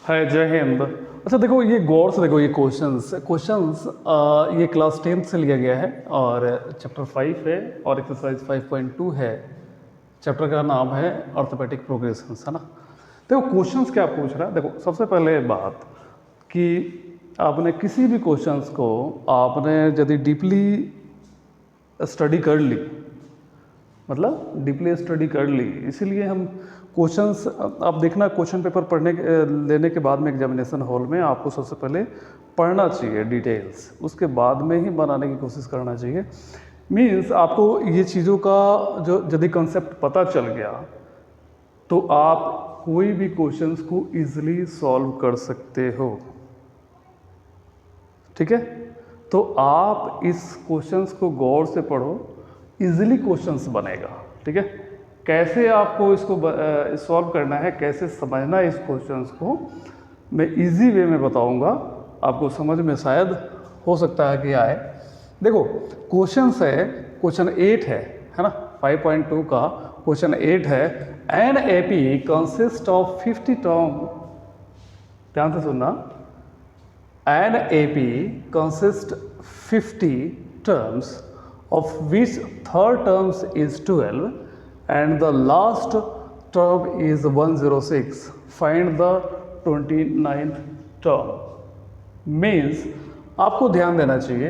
हाय, जय हिंद। अच्छा देखो, ये गौर से देखो, ये क्वेश्चंस क्वेश्चंस ये क्लास 10th से लिया गया है और चैप्टर 5 है और एक्सरसाइज 5.2 है। चैप्टर का नाम है ऑर्थोपेडिक प्रोग्रेशंस, है ना। देखो क्वेश्चंस क्या पूछ रहा है। देखो सबसे पहले बात कि आपने किसी भी क्वेश्चंस को आपने यदि डीपली स्टडी कर ली, मतलब डीपली स्टडी कर ली, इसीलिए हम क्वेश्चंस, आप देखना क्वेश्चन पेपर लेने के बाद में एग्जामिनेशन हॉल में आपको सबसे पहले पढ़ना चाहिए डिटेल्स, उसके बाद में ही बनाने की कोशिश करना चाहिए। मीन्स आपको ये चीज़ों का जो यदि कंसेप्ट पता चल गया तो आप कोई भी क्वेश्चंस को इजीली सॉल्व कर सकते हो, ठीक है। तो आप इस क्वेश्चंस को गौर से पढ़ो, इजीली क्वेश्चंस बनेगा, ठीक है। कैसे आपको इसको सॉल्व करना है, कैसे समझना है इस क्वेश्चंस को, मैं इजी वे में बताऊंगा, आपको समझ में शायद हो सकता है कि आए। देखो क्वेश्चंस है, क्वेश्चन 8 है ना, 5.2 का क्वेश्चन 8 है। An AP consist of 50 term, ध्यान से सुनना, an AP consists 50 terms of which third terms is 12 and the last term is 106. Find the 29th term. Means आपको ध्यान देना चाहिए।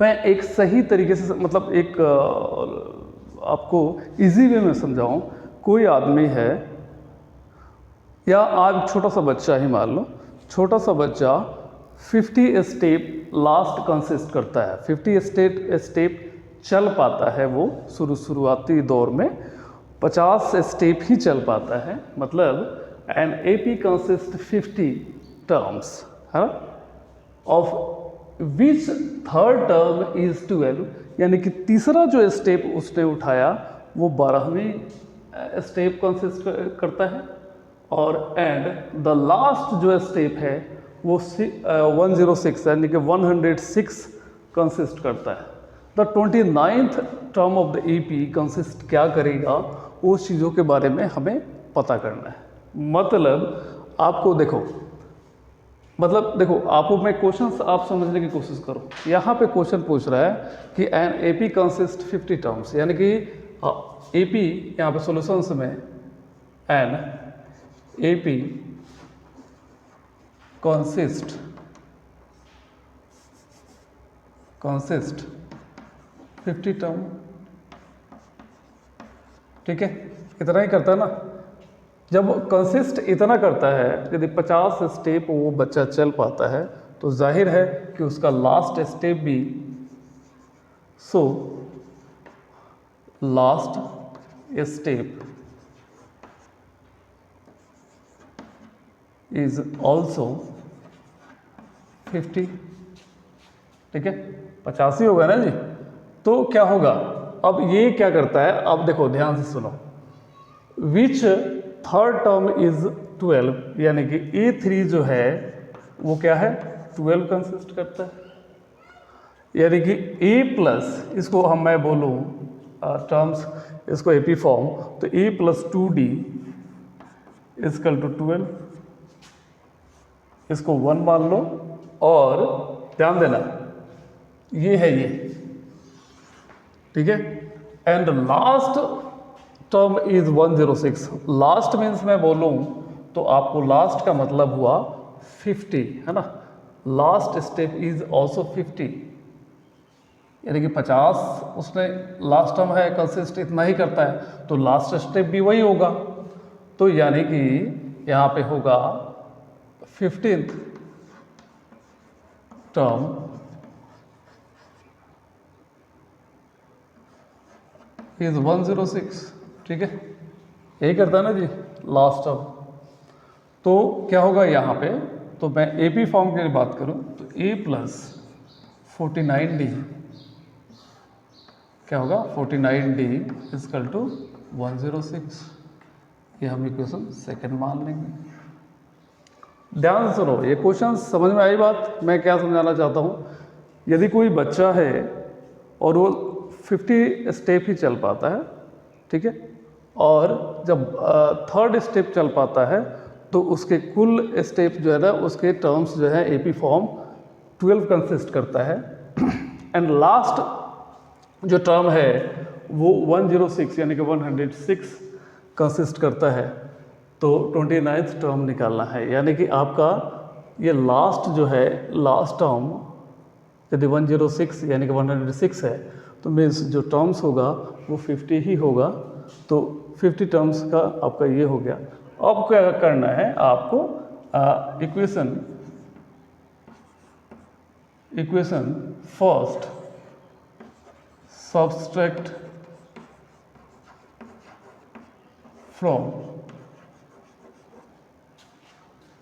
मैं एक सही तरीके से मतलब एक आपको इजी वे में समझाऊं। कोई आदमी है या आप छोटा सा बच्चा ही मान लो, छोटा सा बच्चा 50 स्टेप लास्ट कंसिस्ट करता है, 50 स्टेप चल पाता है वो शुरुआती दौर में 50 स्टेप ही चल पाता है, मतलब एन एपी कंसिस्ट 50 टर्म्स है of which third term is 12, यानी कि तीसरा जो स्टेप उसने उठाया वो 12वीं स्टेप कंसिस्ट करता है, और एंड द लास्ट जो स्टेप है वो 106 यानी कि 106 कंसिस्ट करता है। The 29th term of the EP consist क्या करेगा, उस चीज़ों के बारे में हमें पता करना है। मतलब आपको देखो, मतलब देखो आपको मैं क्वेश्चंस आप समझने की कोशिश करो। यहाँ पे क्वेश्चन पूछ रहा है कि एन एपी कंसिस्ट 50 टर्म्स, यानी कि एपी यहाँ पे सॉल्यूशंस में एन एपी consist 50 टर्म, ठीक है। इतना ही करता है ना। जब कंसिस्ट इतना करता है, यदि 50 स्टेप वो बच्चा चल पाता है तो जाहिर है कि उसका लास्ट स्टेप भी, so last step is also 50, ठीक है। 50 ही होगा ना जी। तो क्या होगा, अब ये क्या करता है, अब देखो ध्यान से सुनो, विच थर्ड टर्म इज 12, यानी कि A3 जो है वो क्या है 12 कंसिस्ट करता है, यानी कि A प्लस, इसको हम मैं बोलूँ टर्म्स, इसको AP फॉर्म, तो A plus 2D equal to 12, इसको 1 मान लो, और ध्यान देना ये है ये, ठीक है। And last term is 106। Last means मैं बोलूं तो आपको लास्ट का मतलब हुआ 50, है ना। लास्ट स्टेप इज ऑल्सो 50, यानी कि 50 उसने लास्ट टर्म है कंसिस्ट इतना ही करता है, तो लास्ट स्टेप भी वही होगा। तो यानी कि यहाँ पे होगा 15th टर्म इज 106, ठीक है। यही करता है ना जी लास्ट टर्म। तो क्या होगा यहाँ पे, तो मैं AP फॉर्म की बात करूँ तो A प्लस 49D क्या होगा, 49D इजकल टू 106। ये हम इक्वेशन सेकेंड मान लेंगे। ध्यान से सुनो, ये क्वेश्चन समझ में आई बात मैं क्या समझाना चाहता हूँ। यदि कोई बच्चा है और वो 50 स्टेप ही चल पाता है, ठीक है, और जब थर्ड स्टेप चल पाता है तो उसके कुल स्टेप जो है ना, उसके टर्म्स जो है AP फॉर्म 12 कंसिस्ट करता है। एंड लास्ट जो टर्म है वो 106 यानी कि 106 कंसिस्ट करता है। तो 29th टर्म निकालना है, यानी कि आपका ये लास्ट जो है, लास्ट टर्म यदि 106 यानी कि 106 है तो मीन्स जो टर्म्स होगा वो 50 ही होगा। तो 50 टर्म्स का आपका ये हो गया। अब क्या करना है आपको, equation first subtract from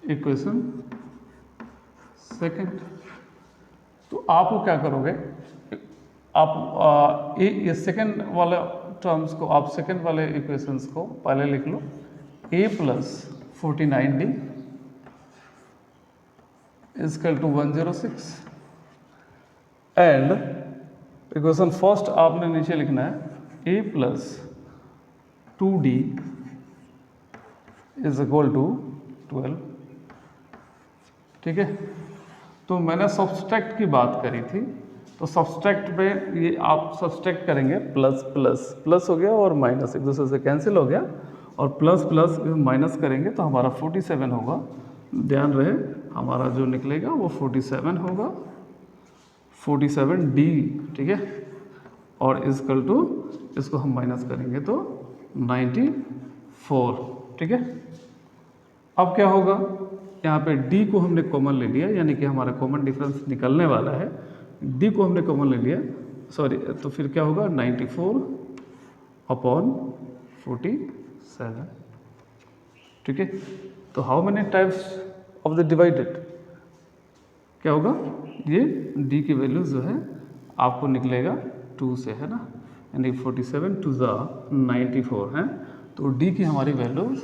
equation second. तो आपको क्या करोगे, आप ये सेकंड वाले टर्म्स को, आप सेकंड वाले इक्वेशंस को पहले लिख लो, a plus 49d equal to 106 and equation first आपने नीचे लिखना है a plus 2d is equal to 12। ठीक है, तो मैंने सब्सट्रैक्ट की बात करी थी, तो सब्सट्रैक्ट में ये आप सब्सट्रैक्ट करेंगे, प्लस प्लस प्लस हो गया और माइनस एक दूसरे से कैंसिल हो गया, और प्लस प्लस माइनस करेंगे तो हमारा 47 होगा। ध्यान रहे हमारा जो निकलेगा वो 47 होगा, 47d। ठीक है, और इजकल टू इसको हम माइनस करेंगे तो 94। ठीक है, अब क्या होगा, यहाँ पे d को हमने कॉमन ले लिया, यानी कि हमारा कॉमन डिफरेंस निकलने वाला है, d को हमने कॉमन ले लिया, सॉरी, तो फिर क्या होगा 94 अपॉन 47। ठीक है, तो how many types of the divided, क्या होगा, ये d की वैल्यू जो है आपको निकलेगा 2 से, है ना, यानी 47 टू द 94 है। तो d की हमारी वैल्यू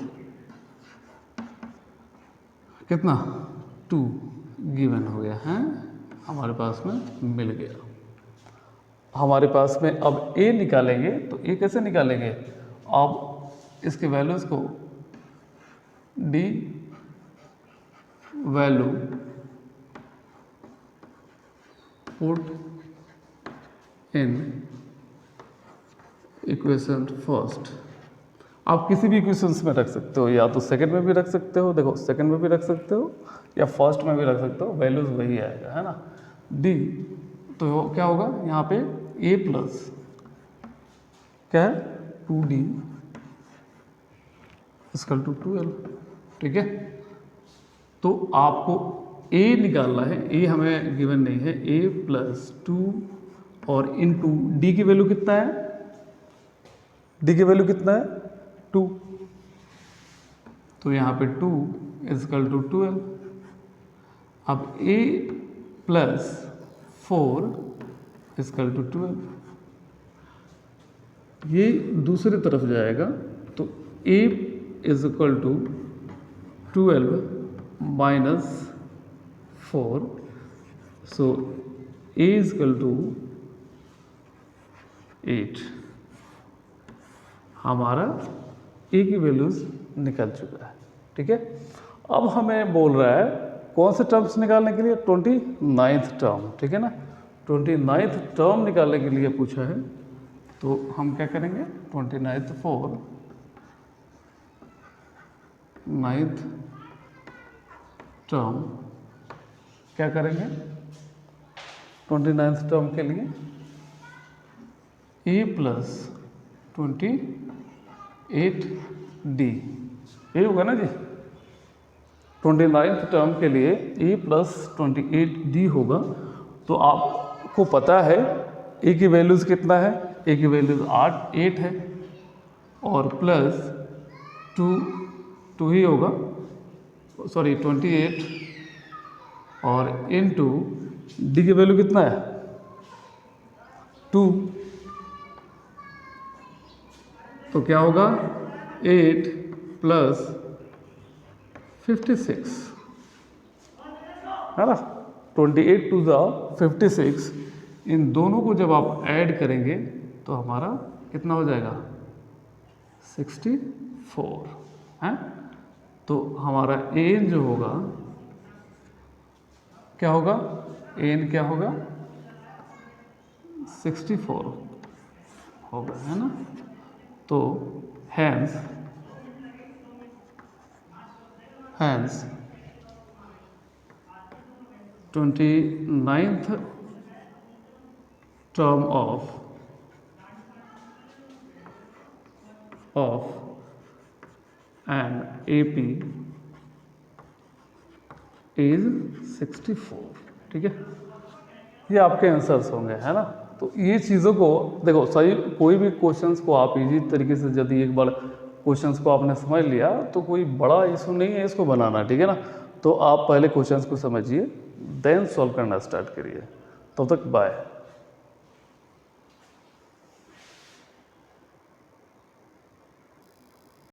कितना, 2 गिवन हो गया है, हमारे पास में मिल गया। हमारे पास में अब a निकालेंगे, तो a कैसे निकालेंगे, अब इसके वैल्यूज़ को d value put in equation first. आप किसी भी इक्वेशंस में रख सकते हो, या तो सेकंड में भी रख सकते हो, देखो सेकंड में भी रख सकते हो या फर्स्ट में भी रख सकते हो, वैल्यूज वही आएगा, है ना, d। तो क्या होगा यहाँ पे a प्लस क्या है 2d इक्वल टू 12। ठीक है, तो आपको a निकालना है, a हमें गिवन नहीं है, a प्लस 2 और इनटू d की वैल्यू कितना है, d की वैल्यू कितना है 2, तो यहाँ पे 2 इजकल टू 12। अब a प्लस 4 इजकल टू 12, ये दूसरी तरफ जाएगा, तो a is equal to 12 minus 4, so a equal to 8। हमारा a की वैल्यूज निकल चुका है। ठीक है, अब हमें बोल रहा है कौन से टर्म्स निकालने के लिए, 29th टर्म। ठीक है ना, 29th टर्म निकालने के लिए पूछा है, तो हम क्या करेंगे, 29th फॉर 9th टर्म क्या करेंगे, 29th टर्म के लिए a प्लस 28d, ये होगा ना जी, 29th टर्म के लिए a प्लस 28d होगा। तो आपको पता है a की वैल्यूज़ कितना है, a की वैल्यूज़ 8 है, और प्लस 2 ही होगा, सॉरी 28, और इनटू d की वैल्यू कितना है 2, तो क्या होगा 8 प्लस 56, है ना, 28 टू द 56, इन दोनों को जब आप ऐड करेंगे तो हमारा कितना हो जाएगा 64 है। तो हमारा एन जो होगा क्या होगा, एन क्या होगा 64 होगा, है ना। तो hence 29th term of an AP is 64, ठीक है। ये आपके आंसर्स होंगे, है ना। तो ये चीज़ों को देखो, सही कोई भी क्वेश्चंस को आप इजी तरीके से यदि एक बार क्वेश्चंस को आपने समझ लिया तो कोई बड़ा इशू नहीं है इसको बनाना, ठीक है ना। तो आप पहले क्वेश्चंस को समझिए, देन सॉल्व करना स्टार्ट करिए। तब तक बाय।